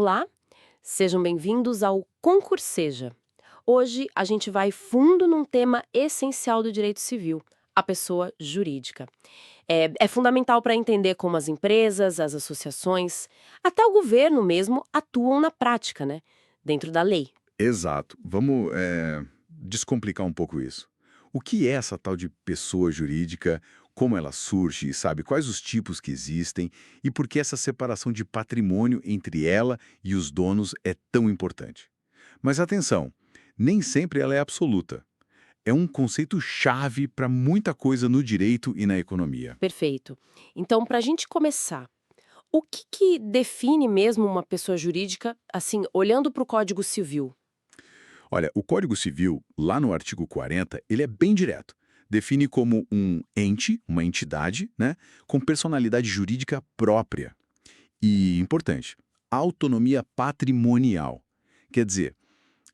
Olá, sejam bem-vindos ao Concurseja. Hoje a gente vai fundo num tema essencial do direito civil, a pessoa jurídica. É fundamental para entender como as empresas, as associações, até o governo mesmo atuam na prática, né? Dentro da lei. Exato. Vamos descomplicar um pouco isso. O que é essa tal de pessoa jurídica, como ela surge, sabe? Quais os tipos que existem e por que essa separação de patrimônio entre ela e os donos é tão importante. Mas atenção, nem sempre ela é absoluta. É um conceito chave para muita coisa no direito e na economia. Perfeito. Então, para a gente começar, o que define mesmo uma pessoa jurídica, assim, olhando para o Código Civil? Olha, o Código Civil, lá no artigo 40, ele é bem direto. Define como um ente, uma entidade, né, com personalidade jurídica própria. E, importante, autonomia patrimonial. Quer dizer,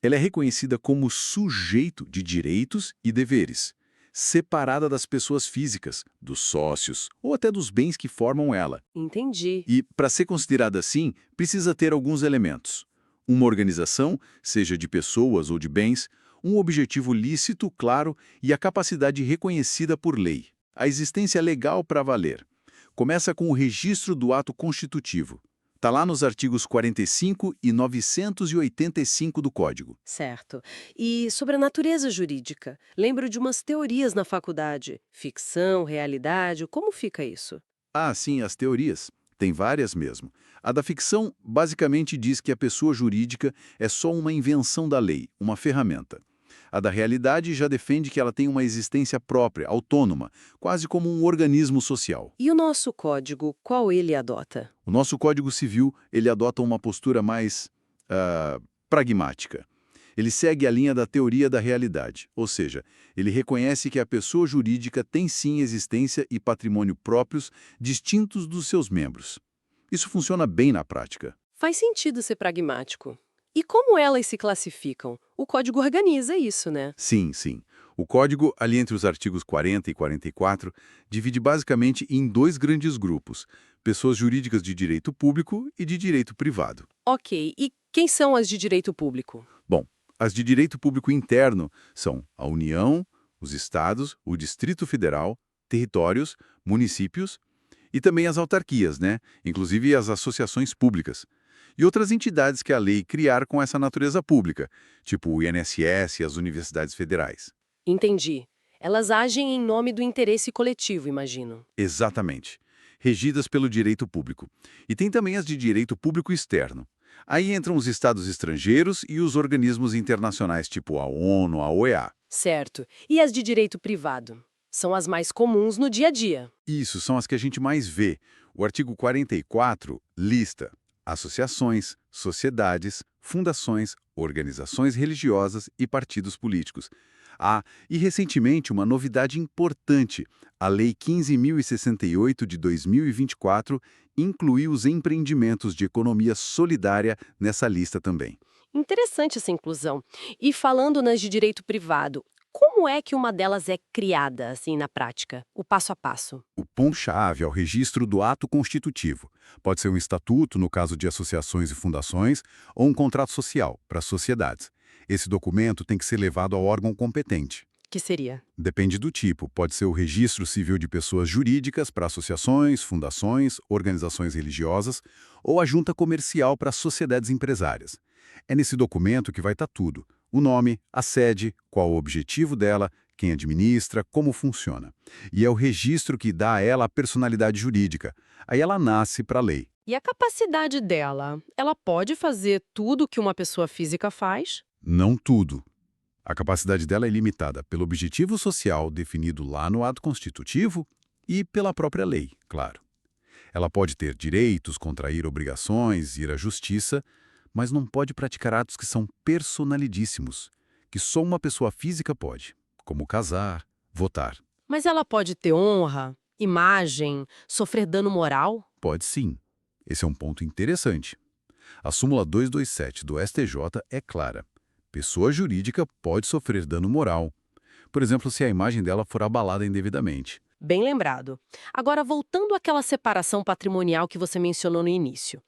ela é reconhecida como sujeito de direitos e deveres, separada das pessoas físicas, dos sócios ou até dos bens que formam ela. Entendi. E, para ser considerada assim, precisa ter alguns elementos. Uma organização, seja de pessoas ou de bens, um objetivo lícito, claro, e a capacidade reconhecida por lei. A existência legal para valer. Começa com o registro do ato constitutivo. Está lá nos artigos 45 e 985 do Código. Certo. E sobre a natureza jurídica? Lembro de umas teorias na faculdade. Ficção, realidade, como fica isso? Ah, sim, as teorias. Tem várias mesmo. A da ficção basicamente diz que a pessoa jurídica é só uma invenção da lei, uma ferramenta. A da realidade já defende que ela tem uma existência própria, autônoma, quase como um organismo social. E o nosso código, qual ele adota? O nosso Código Civil, ele adota uma postura mais pragmática. Ele segue a linha da teoria da realidade, ou seja, ele reconhece que a pessoa jurídica tem sim existência e patrimônio próprios distintos dos seus membros. Isso funciona bem na prática. Faz sentido ser pragmático. E como elas se classificam? O código organiza isso, né? Sim, sim. O código, ali entre os artigos 40 e 44, divide basicamente em dois grandes grupos: pessoas jurídicas de direito público e de direito privado. Ok, e quem são as de direito público? Bom, as de direito público interno são a União, os estados, o Distrito Federal, territórios, municípios e também as autarquias, né? Inclusive as associações públicas. E outras entidades que a lei criar com essa natureza pública, tipo o INSS e as universidades federais. Entendi. Elas agem em nome do interesse coletivo, imagino. Exatamente. Regidas pelo direito público. E tem também as de direito público externo. Aí entram os estados estrangeiros e os organismos internacionais, tipo a ONU, a OEA. Certo. E as de direito privado? São as mais comuns no dia a dia. Isso são as que a gente mais vê. O artigo 44 lista associações, sociedades, fundações, organizações religiosas e partidos políticos. Ah, e recentemente uma novidade importante. A Lei 15.068 de 2024 incluiu os empreendimentos de economia solidária nessa lista também. Interessante essa inclusão. E falando nas de direito privado, como é que uma delas é criada, assim, na prática? O passo a passo. O ponto-chave é o registro do ato constitutivo. Pode ser um estatuto, no caso de associações e fundações, ou um contrato social, para sociedades. Esse documento tem que ser levado ao órgão competente. Que seria? Depende do tipo, pode ser o registro civil de pessoas jurídicas para associações, fundações, organizações religiosas, ou a junta comercial para sociedades empresárias. É nesse documento que vai estar tudo: o nome, a sede, qual o objetivo dela, quem administra, como funciona. E é o registro que dá a ela a personalidade jurídica. Aí ela nasce para a lei. E a capacidade dela? Ela pode fazer tudo que uma pessoa física faz? Não tudo. A capacidade dela é limitada pelo objetivo social definido lá no ato constitutivo e pela própria lei, claro. Ela pode ter direitos, contrair obrigações, ir à justiça, mas não pode praticar atos que são personalidíssimos, que só uma pessoa física pode, como casar, votar. Mas ela pode ter honra, imagem, sofrer dano moral? Pode sim. Esse é um ponto interessante. A súmula 227 do STJ é clara. Pessoa jurídica pode sofrer dano moral. Por exemplo, se a imagem dela for abalada indevidamente. Bem lembrado. Agora, voltando àquela separação patrimonial que você mencionou no início.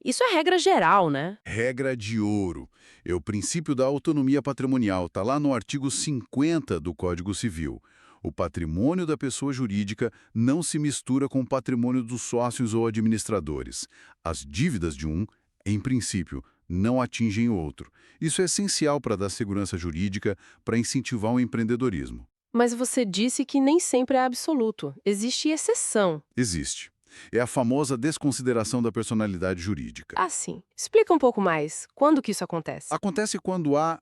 Isso é regra geral, né? Regra de ouro. É o princípio da autonomia patrimonial, está lá no artigo 50 do Código Civil. O patrimônio da pessoa jurídica não se mistura com o patrimônio dos sócios ou administradores. As dívidas de um, em princípio, não atingem o outro. Isso é essencial para dar segurança jurídica, para incentivar o empreendedorismo. Mas você disse que nem sempre é absoluto. Existe exceção. Existe. É a famosa desconsideração da personalidade jurídica. Ah, sim. Explica um pouco mais. Quando que isso acontece? Acontece quando há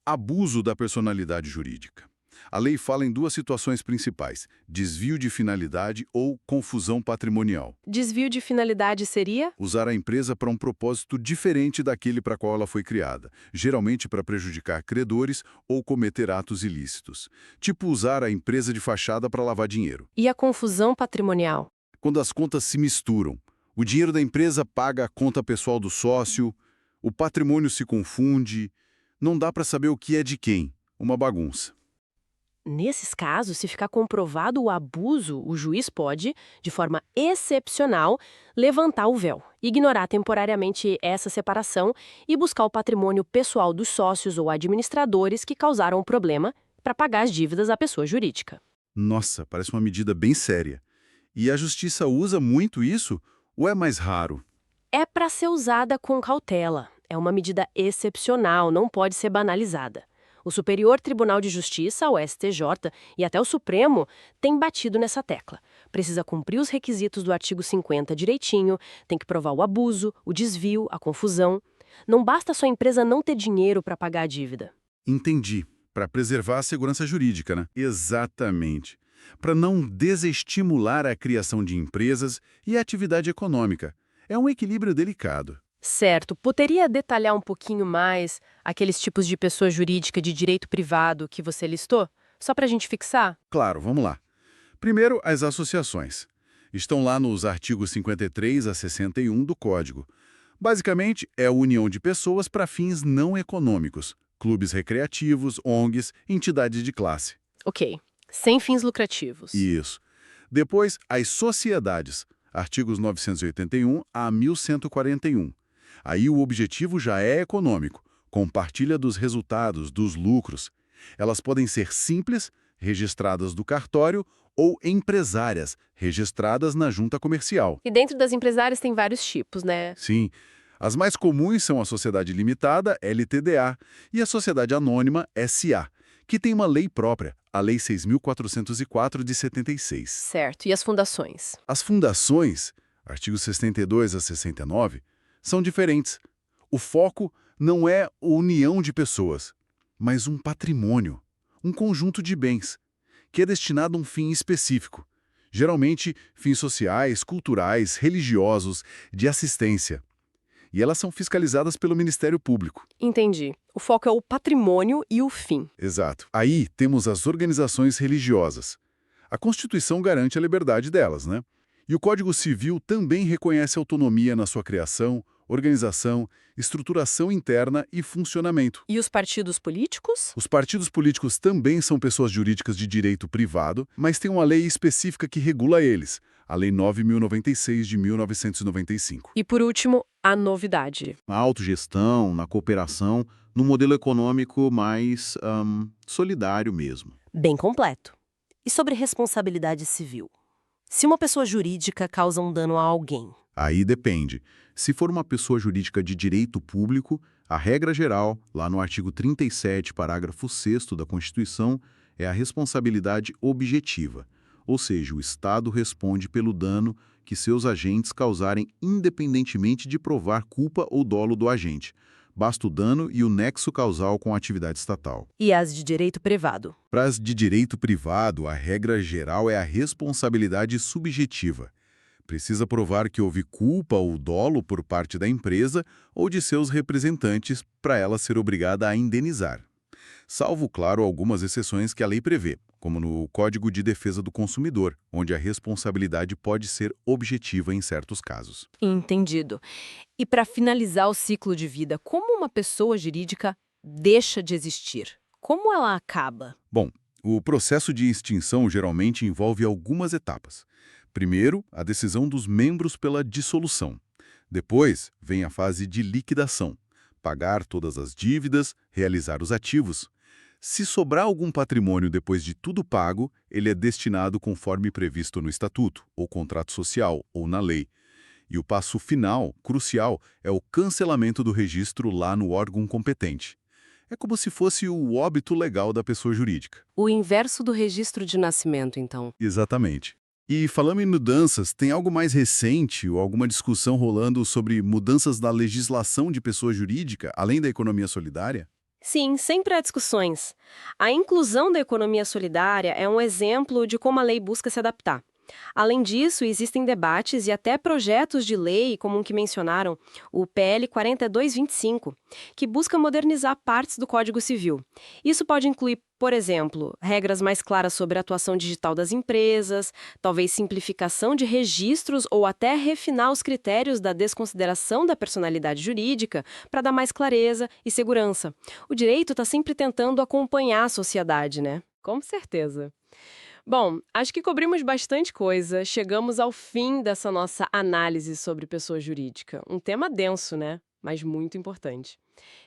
abuso da personalidade jurídica. A lei fala em duas situações principais: desvio de finalidade ou confusão patrimonial. Desvio de finalidade seria? Usar a empresa para um propósito diferente daquele para qual ela foi criada, geralmente para prejudicar credores ou cometer atos ilícitos. Tipo usar a empresa de fachada para lavar dinheiro. E a confusão patrimonial? Quando as contas se misturam, o dinheiro da empresa paga a conta pessoal do sócio, o patrimônio se confunde, não dá para saber o que é de quem. Uma bagunça. Nesses casos, se ficar comprovado o abuso, o juiz pode, de forma excepcional, levantar o véu, ignorar temporariamente essa separação e buscar o patrimônio pessoal dos sócios ou administradores que causaram o problema para pagar as dívidas à pessoa jurídica. Nossa, parece uma medida bem séria. E a justiça usa muito isso ou é mais raro? É para ser usada com cautela. É uma medida excepcional, não pode ser banalizada. O Superior Tribunal de Justiça, o STJ, e até o Supremo têm batido nessa tecla. Precisa cumprir os requisitos do artigo 50 direitinho, tem que provar o abuso, o desvio, a confusão. Não basta só a empresa não ter dinheiro para pagar a dívida. Entendi. Para preservar a segurança jurídica, né? Exatamente. Para não desestimular a criação de empresas e a atividade econômica. É um equilíbrio delicado. Certo. Poderia detalhar um pouquinho mais aqueles tipos de pessoa jurídica de direito privado que você listou? Só para a gente fixar? Claro, vamos lá. Primeiro, as associações. Estão lá nos artigos 53 a 61 do Código. Basicamente, é a união de pessoas para fins não econômicos, clubes recreativos, ONGs, entidades de classe. Ok. Sem fins lucrativos. Isso. Depois, as sociedades, artigos 981 a 1141. Aí o objetivo já é econômico, compartilha dos resultados, dos lucros. Elas podem ser simples, registradas do cartório, ou empresárias, registradas na junta comercial. E dentro das empresárias tem vários tipos, né? Sim, as mais comuns são a Sociedade Limitada, LTDA, e a Sociedade Anônima, SA, que tem uma lei própria, a Lei 6.404 de 76. Certo. E as fundações? As fundações, artigos 62 a 69, são diferentes. O foco não é a união de pessoas, mas um patrimônio, um conjunto de bens, que é destinado a um fim específico, geralmente fins sociais, culturais, religiosos, de assistência. E elas são fiscalizadas pelo Ministério Público. Entendi. O foco é o patrimônio e o fim. Exato. Aí temos as organizações religiosas. A Constituição garante a liberdade delas, né? E o Código Civil também reconhece autonomia na sua criação, organização, estruturação interna e funcionamento. E os partidos políticos? Os partidos políticos também são pessoas jurídicas de direito privado, mas tem uma lei específica que regula eles, a Lei 9.096 de 1995. E por último, a novidade. Na autogestão, na cooperação, num modelo econômico mais solidário mesmo. Bem completo. E sobre responsabilidade civil? Se uma pessoa jurídica causa um dano a alguém, Aí depende. Se for uma pessoa jurídica de direito público, a regra geral, lá no artigo 37, parágrafo 6º da Constituição, é a responsabilidade objetiva. Ou seja, o Estado responde pelo dano que seus agentes causarem independentemente de provar culpa ou dolo do agente. Basta o dano e o nexo causal com a atividade estatal. e as de direito privado. Para as de direito privado, a regra geral é a responsabilidade subjetiva. Precisa provar que houve culpa ou dolo por parte da empresa ou de seus representantes para ela ser obrigada a indenizar. Salvo, claro, algumas exceções que a lei prevê, como no Código de Defesa do Consumidor, onde a responsabilidade pode ser objetiva em certos casos. Entendido. E para finalizar o ciclo de vida, como uma pessoa jurídica deixa de existir? Como ela acaba? Bom, o processo de extinção geralmente envolve algumas etapas. Primeiro, a decisão dos membros pela dissolução. Depois vem a fase de liquidação. Pagar todas as dívidas, realizar os ativos. Se sobrar algum patrimônio depois de tudo pago, ele é destinado conforme previsto no estatuto, ou contrato social, ou na lei. E o passo final, crucial, é o cancelamento do registro lá no órgão competente. É como se fosse o óbito legal da pessoa jurídica. O inverso do registro de nascimento, então. Exatamente. E falando em mudanças, tem algo mais recente ou alguma discussão rolando sobre mudanças na legislação de pessoa jurídica, além da economia solidária? Sim, sempre há discussões. A inclusão da economia solidária é um exemplo de como a lei busca se adaptar. Além disso, existem debates e até projetos de lei, como um que mencionaram, o PL 4225, que busca modernizar partes do Código Civil. Isso pode incluir, por exemplo, regras mais claras sobre a atuação digital das empresas, talvez simplificação de registros ou até refinar os critérios da desconsideração da personalidade jurídica para dar mais clareza e segurança. O direito está sempre tentando acompanhar a sociedade, né? Com certeza. Bom, acho que cobrimos bastante coisa. Chegamos ao fim dessa nossa análise sobre pessoa jurídica. Um tema denso, né? Mas muito importante.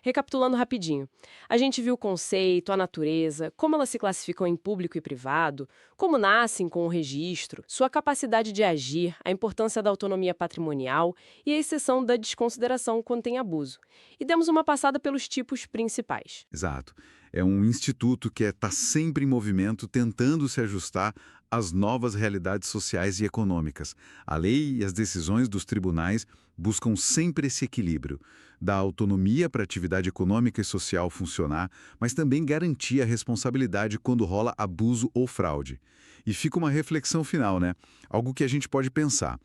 Recapitulando rapidinho, a gente viu o conceito, a natureza, como elas se classificam em público e privado, como nascem com o registro, sua capacidade de agir, a importância da autonomia patrimonial e a exceção da desconsideração quando tem abuso. E demos uma passada pelos tipos principais. Exato. É um instituto que está sempre em movimento, tentando se ajustar às novas realidades sociais e econômicas. A lei e as decisões dos tribunais buscam sempre esse equilíbrio, dar autonomia para a atividade econômica e social funcionar, mas também garantir a responsabilidade quando rola abuso ou fraude. E fica uma reflexão final, né? Algo que a gente pode pensar.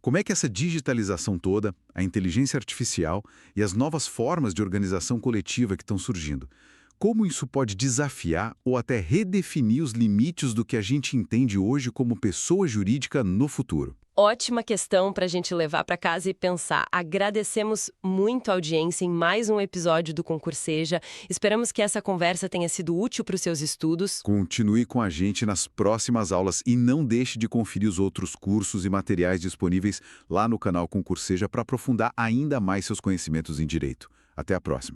Como é que essa digitalização toda, a inteligência artificial e as novas formas de organização coletiva que estão surgindo, como isso pode desafiar ou até redefinir os limites do que a gente entende hoje como pessoa jurídica no futuro? Ótima questão para a gente levar para casa e pensar. Agradecemos muito a audiência em mais um episódio do Concurseja. Esperamos que essa conversa tenha sido útil para os seus estudos. Continue com a gente nas próximas aulas e não deixe de conferir os outros cursos e materiais disponíveis lá no canal Concurseja para aprofundar ainda mais seus conhecimentos em direito. Até a próxima.